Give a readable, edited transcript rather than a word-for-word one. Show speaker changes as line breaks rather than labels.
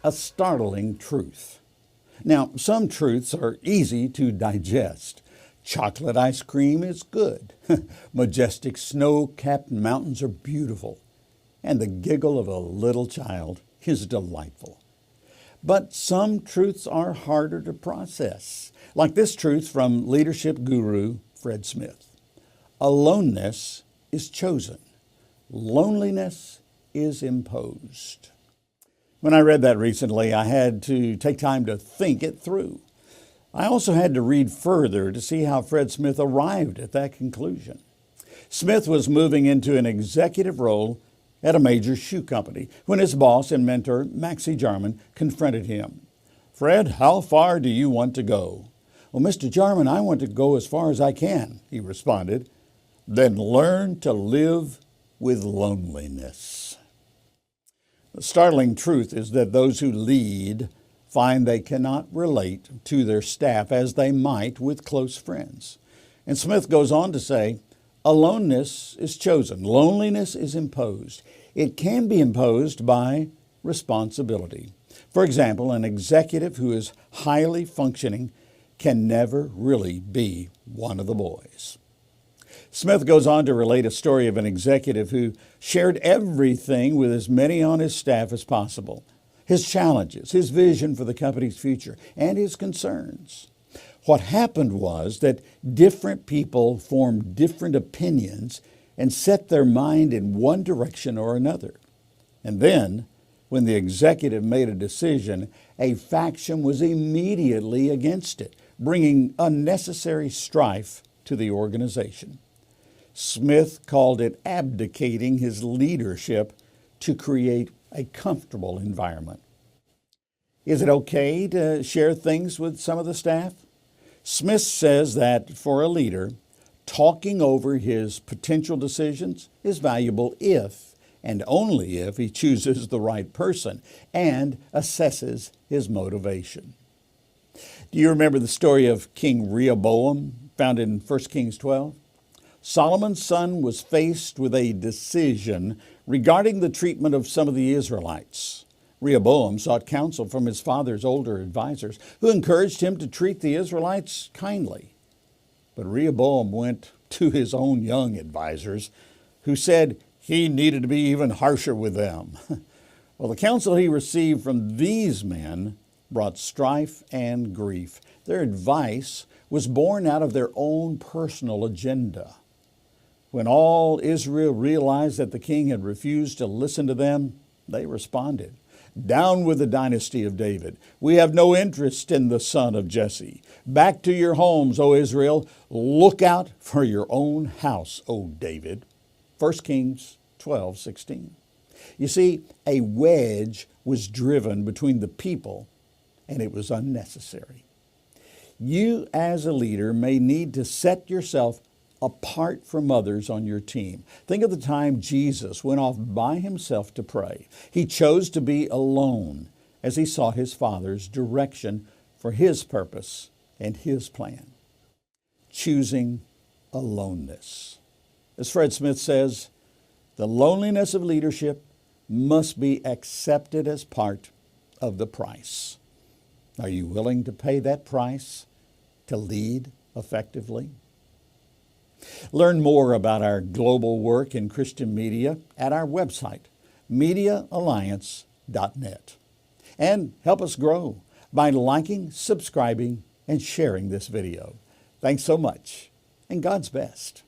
a startling truth. Now, some truths are easy to digest. Chocolate ice cream is good. Majestic snow-capped mountains are beautiful. And the giggle of a little child is delightful. But some truths are harder to process, like this truth from leadership guru Fred Smith. Aloneness is chosen. Loneliness is imposed. When I read that recently, I had to take time to think it through. I also had to read further to see how Fred Smith arrived at that conclusion. Smith was moving into an executive role at a major shoe company when his boss and mentor, Maxie Jarman, confronted him. "Fred, how far do you want to go?" "Well, Mr. Jarman, I want to go as far as I can," he responded. "Then learn to live with loneliness." The startling truth is that those who lead find they cannot relate to their staff as they might with close friends. And Smith goes on to say, aloneness is chosen, loneliness is imposed. It can be imposed by responsibility. For example, an executive who is highly functioning can never really be one of the boys. Smith goes on to relate a story of an executive who shared everything with as many on his staff as possible. His challenges, his vision for the company's future, and his concerns. What happened was that different people formed different opinions and set their mind in one direction or another. And then, when the executive made a decision, a faction was immediately against it, bringing unnecessary strife to the organization. Smith called it abdicating his leadership to create a comfortable environment. Is it okay to share things with some of the staff? Smith says that for a leader, talking over his potential decisions is valuable if, and only if, he chooses the right person and assesses his motivation. Do you remember the story of King Rehoboam found in 1 Kings 12? Solomon's son was faced with a decision regarding the treatment of some of the Israelites. Rehoboam sought counsel from his father's older advisors, who encouraged him to treat the Israelites kindly. But Rehoboam went to his own young advisors, who said he needed to be even harsher with them. Well, the counsel he received from these men brought strife and grief. Their advice was born out of their own personal agenda. When all Israel realized that the king had refused to listen to them, they responded, "Down with the dynasty of David. We have no interest in the son of Jesse. Back to your homes, O Israel. Look out for your own house, O David." 1 Kings 12:16. You see, a wedge was driven between the people, and it was unnecessary. You as a leader may need to set yourself apart from others on your team. Think of the time Jesus went off by himself to pray. He chose to be alone as he sought his Father's direction for his purpose and his plan. Choosing aloneness. As Fred Smith says, the loneliness of leadership must be accepted as part of the price. Are you willing to pay that price to lead effectively? Learn more about our global work in Christian media at our website, MEDIALLIANCE.net. And help us grow by liking, subscribing, and sharing this video. Thanks so much, and God's best.